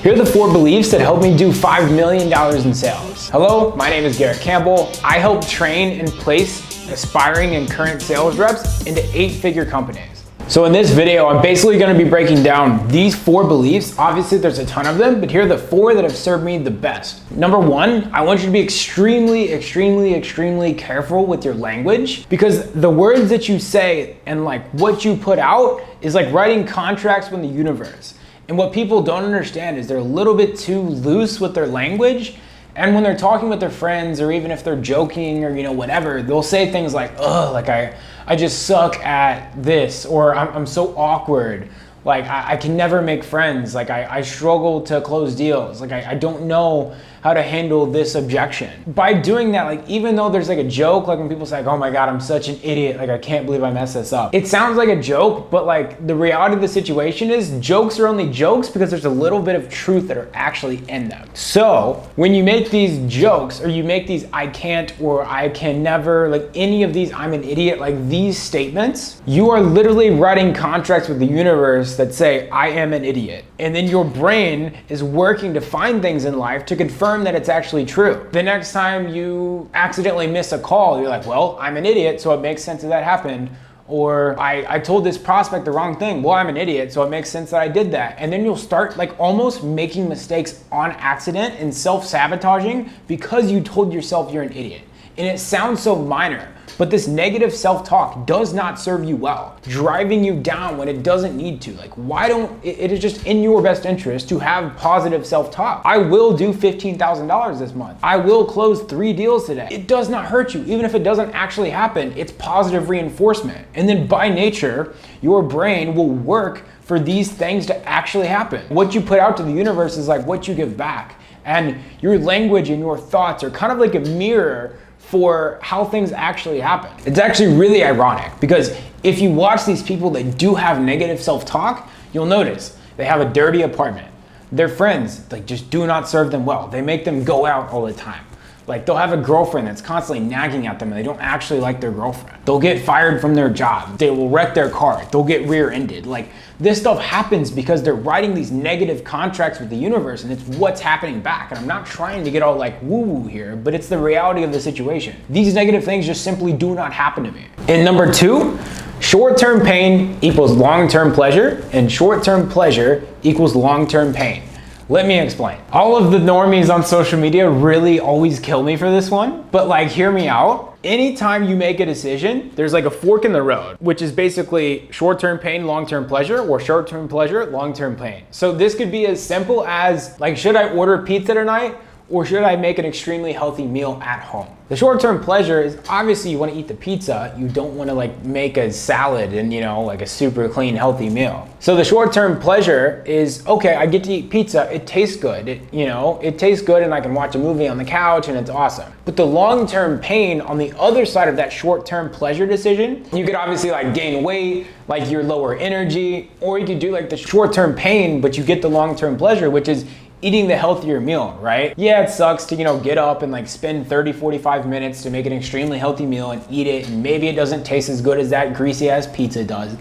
Here are the 4 beliefs that helped me do $5 million in sales. Hello, my name is Garrett Campbell. I help train and place aspiring and current sales reps into 8-figure companies. So in this video, I'm basically going to be breaking down these 4 beliefs. Obviously, there's a ton of them, but here are the 4 that have served me the best. Number 1, I want you to be extremely careful with your language, because the words that you say and like what you put out is like writing contracts with the universe. And what people don't understand is they're a little bit too loose with their language. And when they're talking with their friends, or even if they're joking or whatever, they'll say things like, "Ugh, like I just suck at this," or I'm so awkward. Like I can never make friends. Like I struggle to close deals. Like I don't know how to handle this objection. By doing that, like even though there's like a joke, like when people say, like, "Oh my God, I'm such an idiot. Like I can't believe I messed this up." It sounds like a joke, but like the reality of the situation is jokes are only jokes because there's a little bit of truth that are actually in them. So when you make these jokes, or you make these "I can't" or "I can never," like any of these "I'm an idiot," like these statements, you are literally writing contracts with the universe that say, "I am an idiot." And then your brain is working to find things in life to confirm that it's actually true. The next time you accidentally miss a call, you're like, "Well, I'm an idiot, so it makes sense that that happened." Or I told this prospect the wrong thing. "Well, I'm an idiot, so it makes sense that I did that." And then you'll start like almost making mistakes on accident and self-sabotaging because you told yourself you're an idiot. And it sounds so minor, but this negative self-talk does not serve you well, driving you down when it doesn't need to. Like, why don't, it is just in your best interest to have positive self-talk. I will do $15,000 this month. I will close 3 deals today. It does not hurt you. Even if it doesn't actually happen, it's positive reinforcement. And then by nature, your brain will work for these things to actually happen. What you put out to the universe is like what you give back. And your language and your thoughts are kind of like a mirror for how things actually happen. It's actually really ironic, because if you watch these people that do have negative self-talk, you'll notice they have a dirty apartment. Their friends like just do not serve them well. They make them go out all the time. Like they'll have a girlfriend that's constantly nagging at them and they don't actually like their girlfriend. They'll get fired from their job. They will wreck their car. They'll get rear-ended. Like this stuff happens because they're writing these negative contracts with the universe, and it's what's happening back. And I'm not trying to get all like woo-woo here, but it's the reality of the situation. These negative things just simply do not happen to me. And number 2, short-term pain equals long-term pleasure, and short-term pleasure equals long-term pain. Let me explain. All of the normies on social media really always kill me for this one, but like hear me out. Anytime you make a decision, there's like a fork in the road, which is basically short-term pain, long-term pleasure, or short-term pleasure, long-term pain. So this could be as simple as like, should I order pizza tonight, or should I make an extremely healthy meal at home? The short-term pleasure is obviously you want to eat the pizza. You don't want to like make a salad and like a super clean, healthy meal. So the short-term pleasure is, okay, I get to eat pizza. It tastes good. It tastes good, and I can watch a movie on the couch and it's awesome. But the long-term pain on the other side of that short-term pleasure decision, you could obviously like gain weight, like your lower energy, or you could do like the short-term pain, but you get the long-term pleasure, which is eating the healthier meal, right? Yeah, it sucks to, get up and like spend 30, 45 minutes to make an extremely healthy meal and eat it, and maybe it doesn't taste as good as that greasy ass pizza does.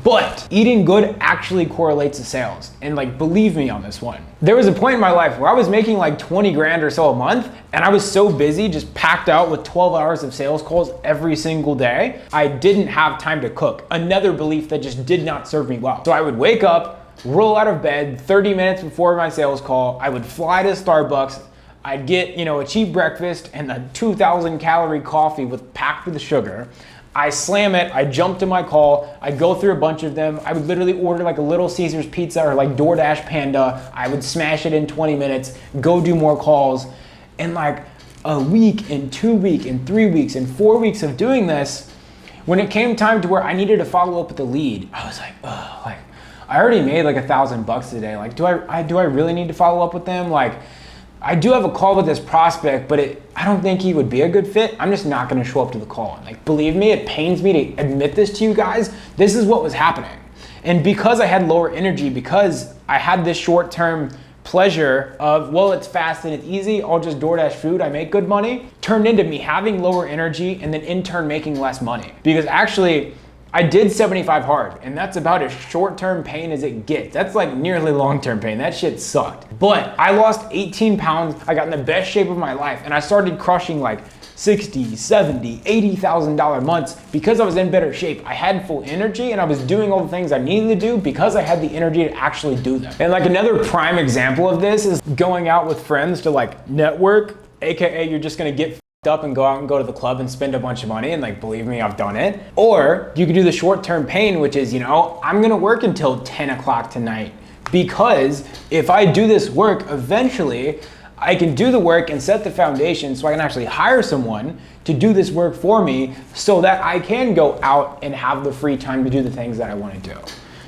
But eating good actually correlates to sales. And like, believe me on this one. There was a point in my life where I was making like 20 grand or so a month, and I was so busy, just packed out with 12 hours of sales calls every single day, I didn't have time to cook. Another belief that just did not serve me well. So I would wake up, roll out of bed 30 minutes before my sales call. I would fly to Starbucks. I'd get, a cheap breakfast and a 2,000 calorie coffee packed with sugar. I slam it, I jump to my call, I go through a bunch of them. I would literally order like a Little Caesars pizza or like DoorDash Panda. I would smash it in 20 minutes, go do more calls. And like a week and 2 weeks and 3 weeks and 4 weeks of doing this, when it came time to where I needed to follow up with the lead, I was like, oh, like, I already made like $1,000 today. Like, do I really need to follow up with them? Like, I do have a call with this prospect, but I don't think he would be a good fit. I'm just not gonna show up to the call. Like, believe me, it pains me to admit this to you guys. This is what was happening. And because I had lower energy, because I had this short-term pleasure of, well, it's fast and it's easy, I'll just DoorDash food, I make good money, turned into me having lower energy and then in turn making less money. Because actually, I did 75 hard, and that's about as short-term pain as it gets. That's like nearly long-term pain. That shit sucked. But I lost 18 pounds. I got in the best shape of my life, and I started crushing like 60, 70, $80,000 months because I was in better shape. I had full energy and I was doing all the things I needed to do because I had the energy to actually do them. And like another prime example of this is going out with friends to like network, AKA you're just gonna get f***ed up and go out and go to the club and spend a bunch of money, and like, believe me, I've done it. Or you could do the short-term pain, which is, you know, I'm gonna work until 10 o'clock tonight because if I do this work, eventually I can do the work and set the foundation so I can actually hire someone to do this work for me so that I can go out and have the free time to do the things that I want to do.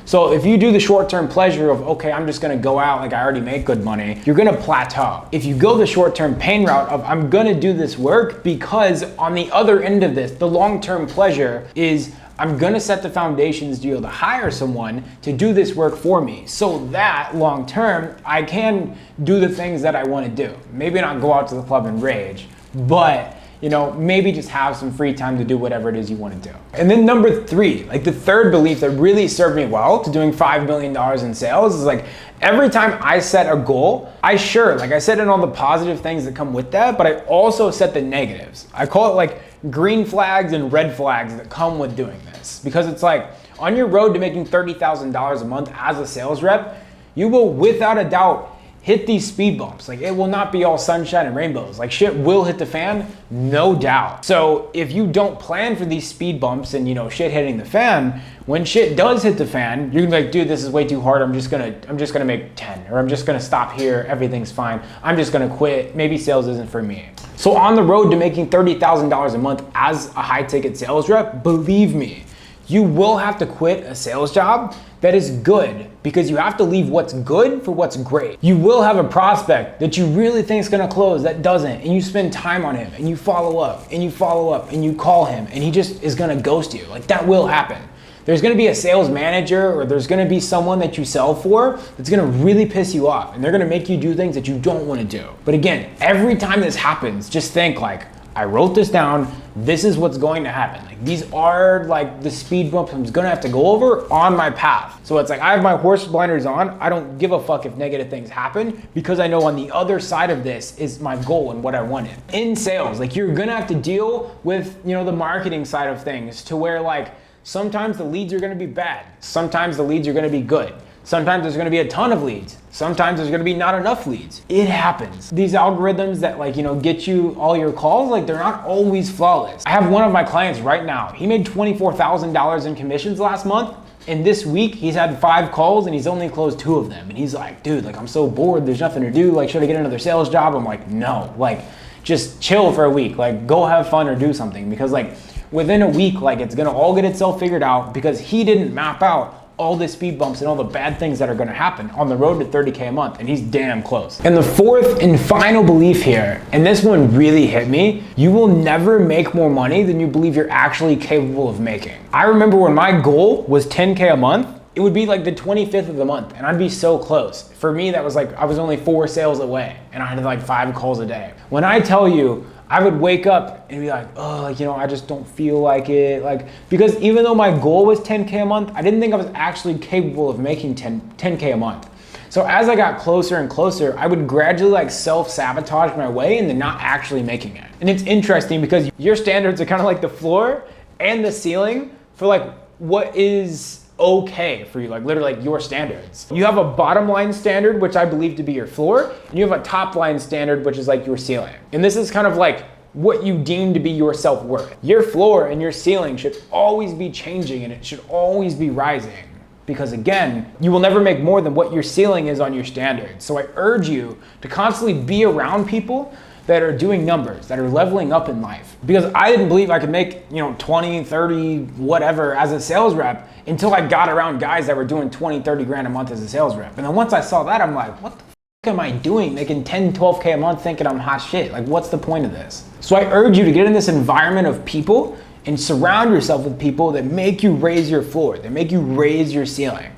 So if you do the short-term pleasure of, okay, I'm just gonna go out like I already make good money, you're gonna plateau. If you go the short-term pain route of, I'm gonna do this work because on the other end of this, the long-term pleasure is I'm gonna set the foundations to be able to hire someone to do this work for me so that long term, I can do the things that I wanna do. Maybe not go out to the club and rage, but you know, maybe just have some free time to do whatever it is you wanna do. And then number 3, like the third belief that really served me well to doing $5 million in sales is like, every time I set a goal, I set in all the positive things that come with that, but I also set the negatives. I call it like green flags and red flags that come with doing this. Because it's like, on your road to making $30,000 a month as a sales rep, you will without a doubt hit these speed bumps. Like, it will not be all sunshine and rainbows. Like, shit will hit the fan, no doubt. So if you don't plan for these speed bumps and, you know, shit hitting the fan, when shit does hit the fan, you're like, dude, this is way too hard. I'm just gonna make 10, or I'm just gonna stop here. Everything's fine. I'm just gonna quit. Maybe sales isn't for me. So on the road to making $30,000 a month as a high ticket sales rep, believe me, you will have to quit a sales job that is good because you have to leave what's good for what's great. You will have a prospect that you really think is gonna close that doesn't, and you spend time on him and you follow up and you follow up and you call him and he just is gonna ghost you. Like, that will happen. There's gonna be a sales manager or there's gonna be someone that you sell for that's gonna really piss you off and they're gonna make you do things that you don't wanna do. But again, every time this happens, just think like, I wrote this down, this is what's going to happen. Like, these are like the speed bumps I'm gonna have to go over on my path. So it's like, I have my horse blinders on. I don't give a fuck if negative things happen because I know on the other side of this is my goal and what I wanted. In sales, like, you're gonna have to deal with, you know, the marketing side of things to where like, sometimes the leads are gonna be bad. Sometimes the leads are gonna be good. Sometimes there's gonna be a ton of leads. Sometimes there's gonna be not enough leads. It happens. These algorithms that like, you know, get you all your calls, like, they're not always flawless. I have one of my clients right now. He made $24,000 in commissions last month. And this week he's had 5 calls and he's only closed 2 of them. And he's like, dude, like, I'm so bored. There's nothing to do. Like, should I get another sales job? I'm like, no, like, just chill for a week. Like, go have fun or do something, because like within a week, like, it's gonna all get itself figured out because he didn't map out all the speed bumps and all the bad things that are gonna happen on the road to 30K a month, and he's damn close. And the fourth and final belief here, and this one really hit me, you will never make more money than you believe you're actually capable of making. I remember when my goal was 10K a month, it would be like the 25th of the month and I'd be so close. For me, that was like, I was only 4 sales away and I had like 5 calls a day. When I tell you, I would wake up and be like, oh, like, you know, I just don't feel like it. Like, because even though my goal was 10K a month, I didn't think I was actually capable of making 10K a month. So as I got closer and closer, I would gradually like self-sabotage my way into not actually making it. And it's interesting because your standards are kind of like the floor and the ceiling for like what is okay for you, like literally like your standards. You have a bottom line standard, which I believe to be your floor, and you have a top line standard, which is like your ceiling. And this is kind of like what you deem to be your self-worth. Your floor and your ceiling should always be changing and it should always be rising. Because again, you will never make more than what your ceiling is on your standards. So I urge you to constantly be around people that are doing numbers, that are leveling up in life. Because I didn't believe I could make, you know, 20, 30, whatever as a sales rep until I got around guys that were doing 20, 30 grand a month as a sales rep. And then once I saw that, I'm like, what the fuck am I doing making 10, 12K a month thinking I'm hot shit? Like, what's the point of this? So I urge you to get in this environment of people and surround yourself with people that make you raise your floor, that make you raise your ceiling.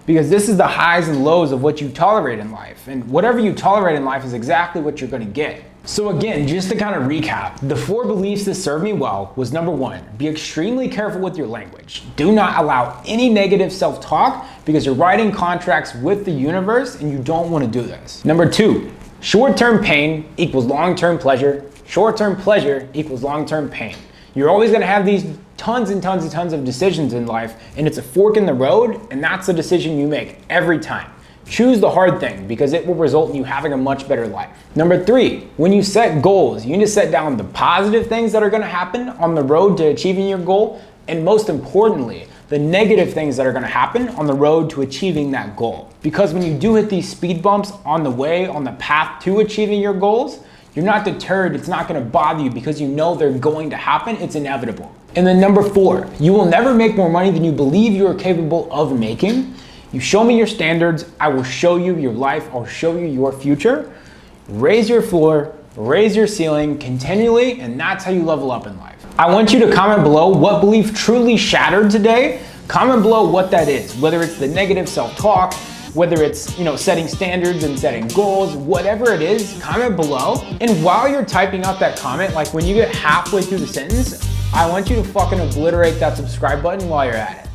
Because this is the highs and lows of what you tolerate in life. And whatever you tolerate in life is exactly what you're gonna get. So again, just to kind of recap, the 4 beliefs that served me well was number 1, be extremely careful with your language. Do not allow any negative self-talk because you're writing contracts with the universe and you don't want to do this. Number 2, short-term pain equals long-term pleasure. Short-term pleasure equals long-term pain. You're always going to have these tons and tons and tons of decisions in life, and it's a fork in the road, and that's the decision you make every time. Choose the hard thing because it will result in you having a much better life. Number 3, when you set goals, you need to set down the positive things that are going to happen on the road to achieving your goal, and most importantly, the negative things that are going to happen on the road to achieving that goal. Because when you do hit these speed bumps on the way, on the path to achieving your goals, you're not deterred, it's not gonna bother you because you know they're going to happen, it's inevitable. And then number 4, you will never make more money than you believe you are capable of making. You show me your standards, I will show you your life, I'll show you your future. Raise your floor, raise your ceiling continually, and that's how you level up in life. I want you to comment below what belief truly shattered today. Comment below what that is, whether it's the negative self-talk, whether it's, setting standards and setting goals, whatever it is, comment below. And while you're typing out that comment, like when you get halfway through the sentence, I want you to fucking obliterate that subscribe button while you're at it.